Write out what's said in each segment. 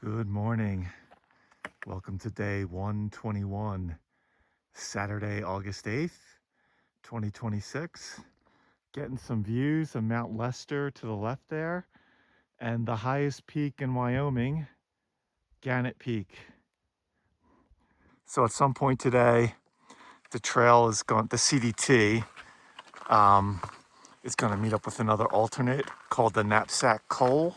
Good morning. Welcome to day 121, Saturday, August 8th, 2026. Getting some views of Mount Lester to the left there and the highest peak in Wyoming, Gannett Peak. So at some point today, the trail is going, the CDT is going to meet up with another alternate called the Knapsack Col,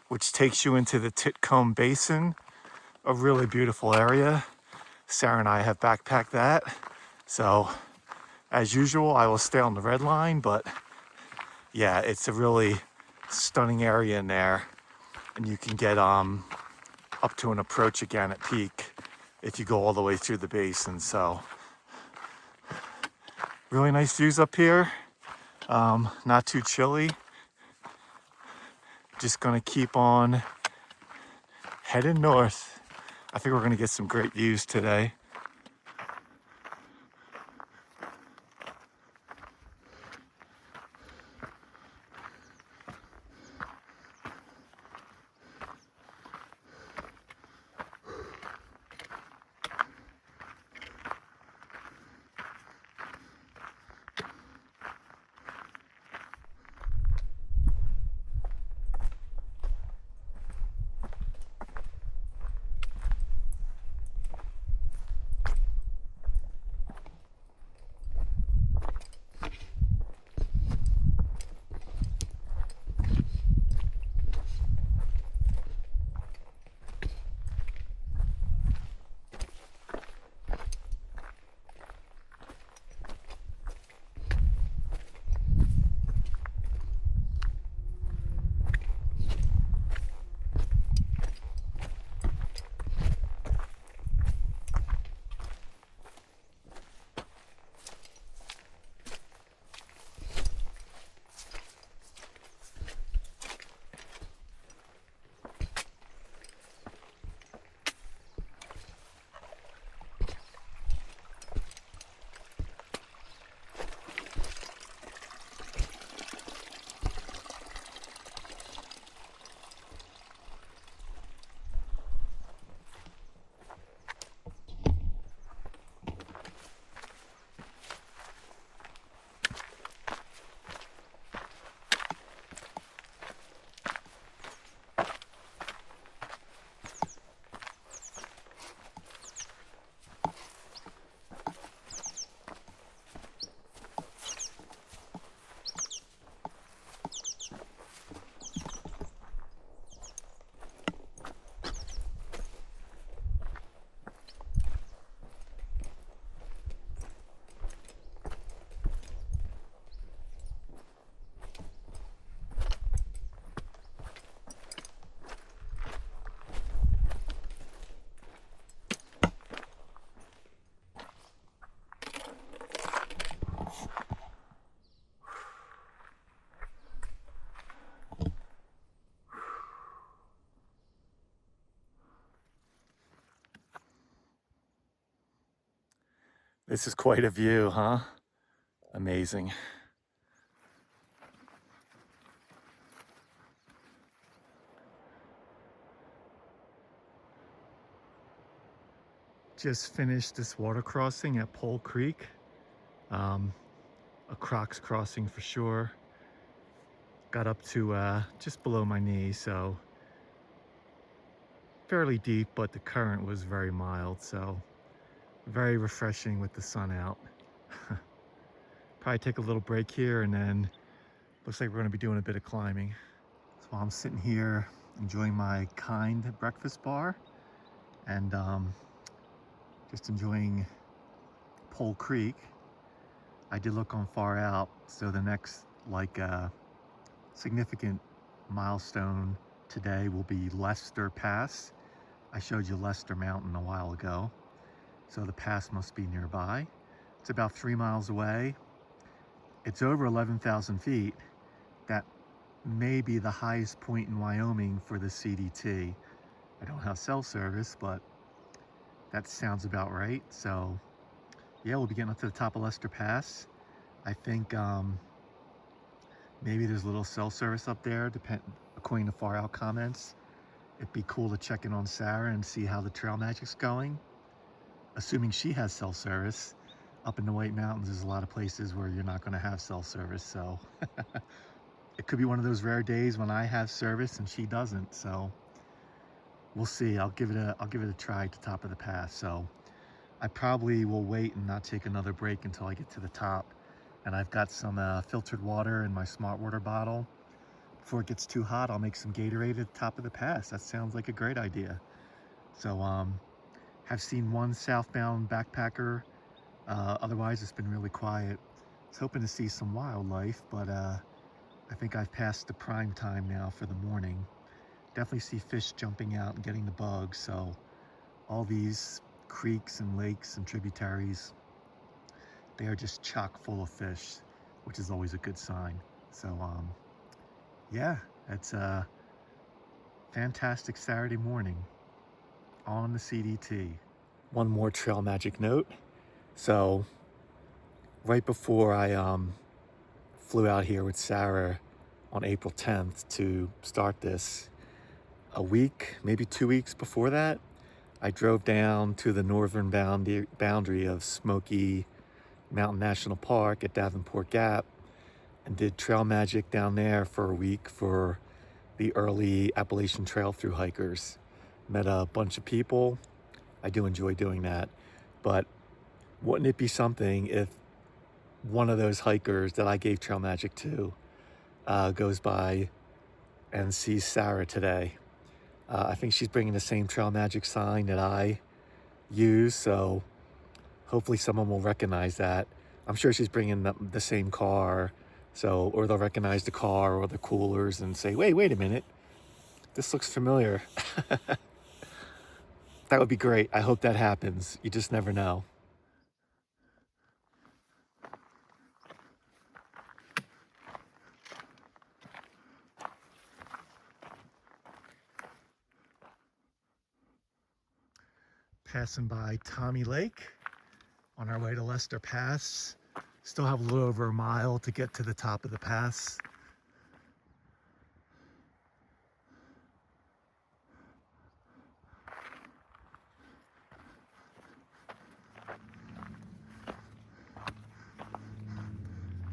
which takes you into the Titcomb Basin, a really beautiful area. Sarah and I have backpacked that. So as usual, I will stay on the red line, but yeah, it's a really stunning area in there. And you can get up to an approach again at Peak if you go all the way through the basin. So really nice views up here. Not too chilly. Just gonna keep on heading north. I think we're gonna get some great views today. This is quite a view, huh? Amazing. Just finished this water crossing at Pole Creek. A Crocs crossing for sure. Got up to just below my knee, so fairly deep, but the current was very mild, so very refreshing with the sun out. Probably take a little break here, and then looks like we're going to be doing a bit of climbing. So I'm sitting here enjoying my Kind breakfast bar and just enjoying Pole Creek. I did look on Far Out, so the next significant milestone today will be Lester Pass. I showed you Lester Mountain a while ago, so the pass must be nearby. It's about 3 miles away. It's over 11,000 feet. That may be the highest point in Wyoming for the CDT. I don't have cell service, but that sounds about right. So yeah, we'll be getting up to the top of Lester Pass. I think maybe there's a little cell service up there, according to Far Out comments. it'd be cool to check in on Sarah and see how the trail magic's going. Assuming she has cell service. Up in the White Mountains, there's a lot of places where you're not going to have cell service, so it could be one of those rare days when I have service and she doesn't. So we'll see. I'll give it a try at the top of the pass. So I probably will wait and not take another break until I get to the top. And I've got some filtered water in my smart water bottle. Before it gets too hot, I'll make some Gatorade at the top of the pass. That sounds like a great idea. So have seen one southbound backpacker. Otherwise, it's been really quiet. I was hoping to see some wildlife, but I think I've passed the prime time now for the morning. Definitely see fish jumping out and getting the bugs. So all these creeks and lakes and tributaries, they are just chock full of fish, which is always a good sign. So yeah, it's a fantastic Saturday morning on the CDT. One more trail magic note. So right before I flew out here with Sarah on April 10th to start this, a week, maybe 2 weeks before that, I drove down to the northern boundary of Smoky Mountain National Park at Davenport Gap and did trail magic down there for a week for the early Appalachian Trail through hikers. Met a bunch of people. I do enjoy doing that, but wouldn't it be something if one of those hikers that I gave trail magic to goes by and sees Sarah today? I think she's bringing the same trail magic sign that I use, so hopefully someone will recognize that. I'm sure she's bringing the same car, so, or they'll recognize the car or the coolers and say, wait a minute, this looks familiar. That would be great. I hope that happens. You just never know. Passing by Tommy Lake on our way to Lester Pass. Still have a little over a mile to get to the top of the pass.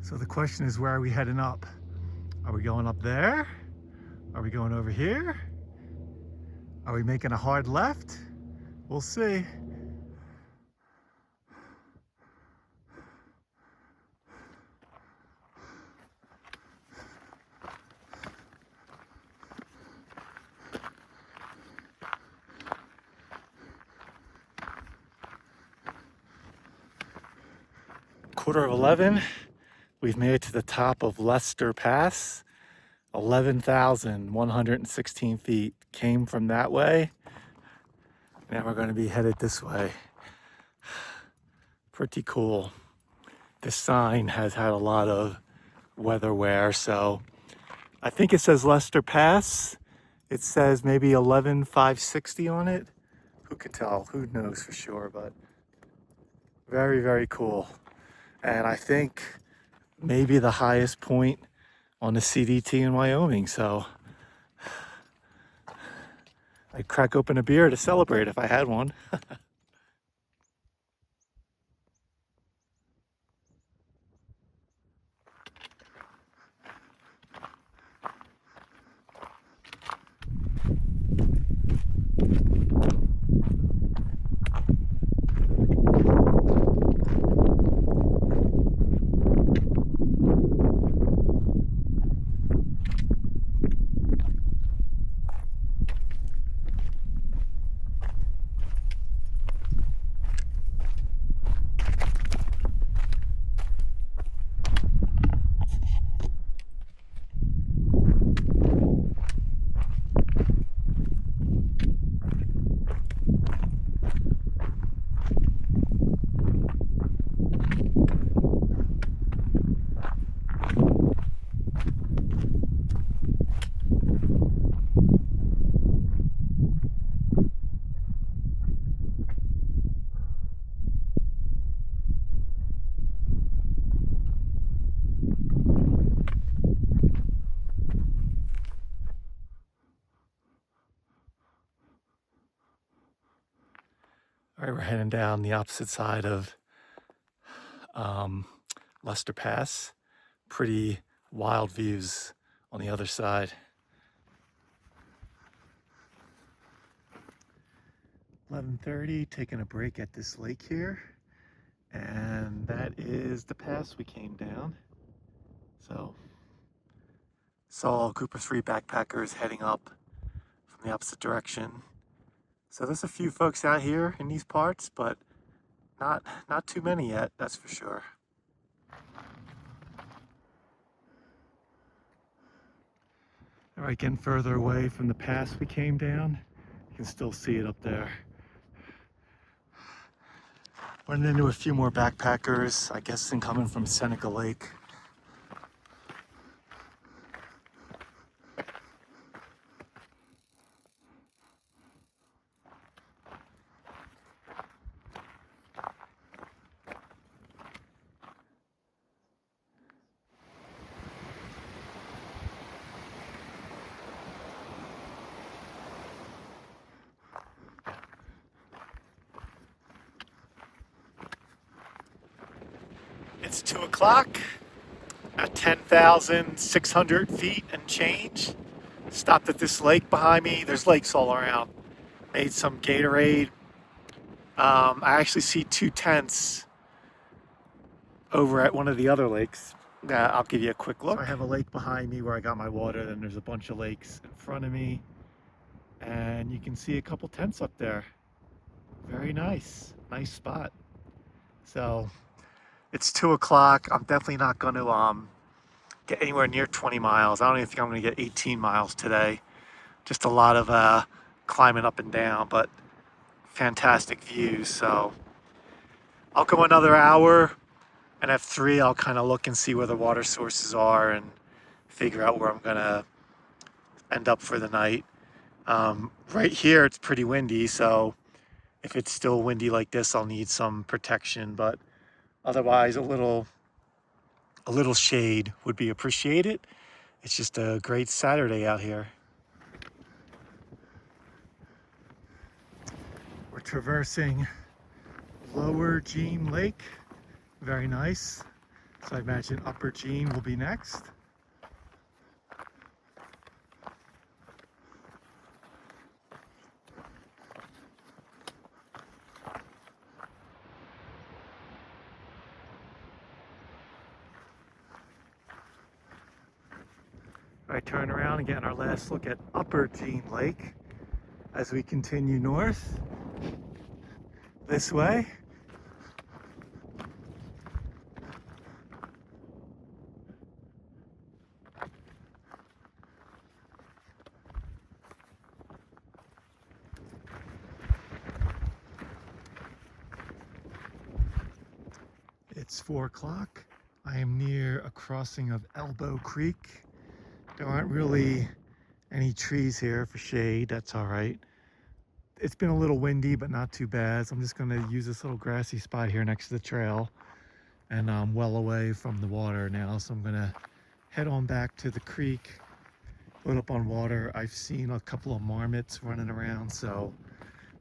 So the question is, where are we heading up? Are we going up there? Are we going over here? Are we making a hard left? We'll see. Quarter of 11, we've made it to the top of Lester Pass. 11,116 feet. Came from that way. Now we're going to be headed this way. Pretty cool. This sign has had a lot of weather wear, so I think it says Lester Pass. It says maybe 11,560 on it. Who can tell? Who knows for sure, but very, very cool. And I think maybe the highest point on the CDT in Wyoming, so I'd crack open a beer to celebrate if I had one. we're heading down the opposite side of Lester Pass. Pretty wild views on the other side. 11:30, taking a break at this lake here. And that is the pass we came down. So, saw a group of 3 backpackers heading up from the opposite direction. So there's a few folks out here in these parts, but not too many yet, that's for sure. All right, getting further away from the pass we came down. You can still see it up there. Running into a few more backpackers, I guess coming from Seneca Lake. It's 2 o'clock at 10,600 feet and change. Stopped at this lake behind me. There's lakes all around. Made some Gatorade. I actually see 2 tents over at one of the other lakes. I'll give you a quick look. So I have a lake behind me where I got my water. Then there's a bunch of lakes in front of me. And you can see a couple tents up there. Very nice. Nice spot. So it's 2 o'clock. I'm definitely not going to get anywhere near 20 miles. I don't even think I'm going to get 18 miles today. Just a lot of climbing up and down, but fantastic views. So I'll go another hour, and at 3 I'll kind of look and see where the water sources are and figure out where I'm going to end up for the night. Right here it's pretty windy, so if it's still windy like this, I'll need some protection, but otherwise a little shade would be appreciated. It's just a great Saturday out here. We're traversing Lower Jean Lake. Very nice. So I imagine Upper Jean will be next. All right, turn around and get our last look at Upper Jean Lake as we continue north this way. It's 4 o'clock. I am near a crossing of Elbow Creek. There aren't really any trees here for shade. That's all right. It's been a little windy, but not too bad. So I'm just going to use this little grassy spot here next to the trail. And I'm well away from the water now, so I'm going to head on back to the creek, load up on water. I've seen a couple of marmots running around, so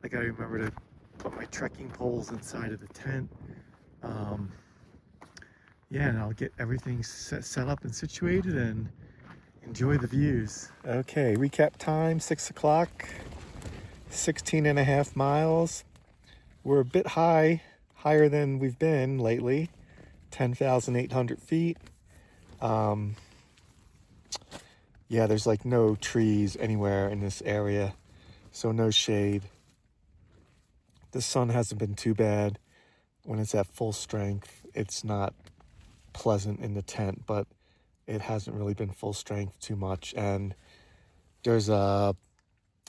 I got to remember to put my trekking poles inside of the tent. Yeah, and I'll get everything set up and situated and enjoy the views. Okay, recap time, 6 o'clock, 16.5 miles. We're a bit higher than we've been lately, 10,800 feet. Yeah, there's like no trees anywhere in this area, so no shade. The sun hasn't been too bad. When it's at full strength, it's not pleasant in the tent, but it hasn't really been full strength too much. And there's a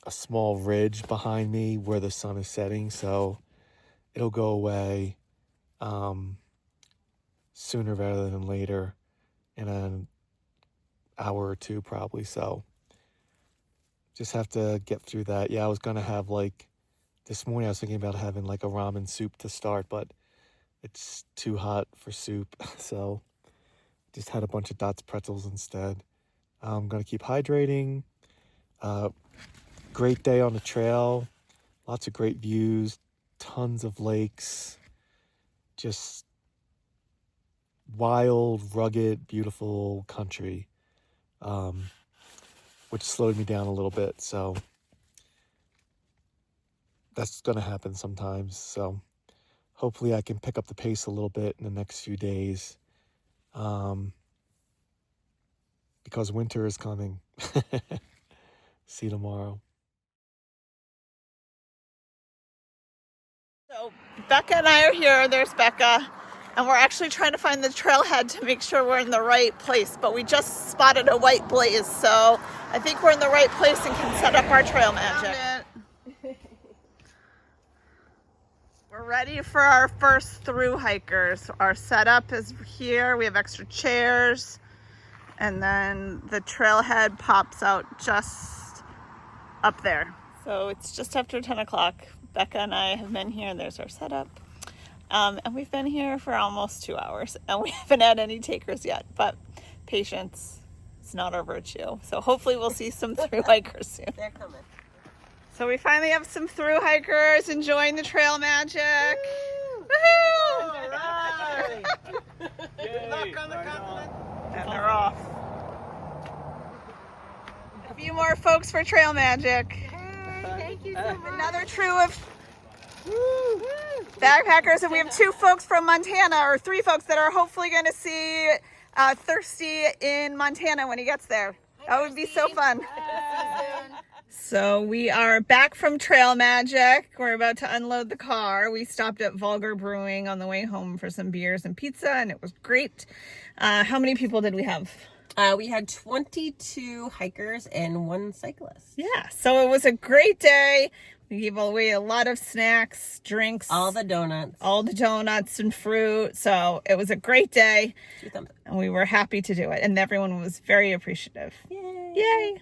small ridge behind me where the sun is setting, so it'll go away sooner rather than later, in an hour or two probably. So just have to get through that. Yeah, I was gonna have this morning I was thinking about having like a ramen soup to start, but it's too hot for soup, so just had a bunch of Dots pretzels instead. I'm gonna keep hydrating. Great day on the trail, lots of great views, tons of lakes, just wild, rugged, beautiful country, which slowed me down a little bit. So that's going to happen sometimes. So hopefully I can pick up the pace a little bit in the next few days, because winter is coming. See you tomorrow. So Becca and I are here. There's Becca. And we're actually trying to find the trailhead to make sure we're in the right place. But we just spotted a white blaze. So I think we're in the right place and can set up our trail magic. We're ready for our first through hikers. Our setup is here. We have extra chairs. And then the trailhead pops out just up there. So it's just after 10 o'clock. Becca and I have been here, and there's our setup. And we've been here for almost 2 hours, and we haven't had any takers yet, but patience is not our virtue. So hopefully we'll see some through hikers soon. They're coming. So we finally have some through hikers enjoying the trail magic. Woo! All right. Good luck on the continent. And they're off. A few more folks for trail magic. Hey, thank you so much. Another crew of backpackers, and we have 2 folks from Montana, or 3 folks that are hopefully going to see Thirsty in Montana when he gets there. That would be so fun. So we are back from Trail Magic. We're about to unload the car. We stopped at Vulgar Brewing on the way home for some beers and pizza, and it was great. How many people did we have? We had 22 hikers and 1 cyclist. Yeah, so it was a great day. We gave away a lot of snacks, drinks. All the donuts and fruit. So it was a great day. 2 thumbs up. And we were happy to do it. And everyone was very appreciative. Yay. Yay.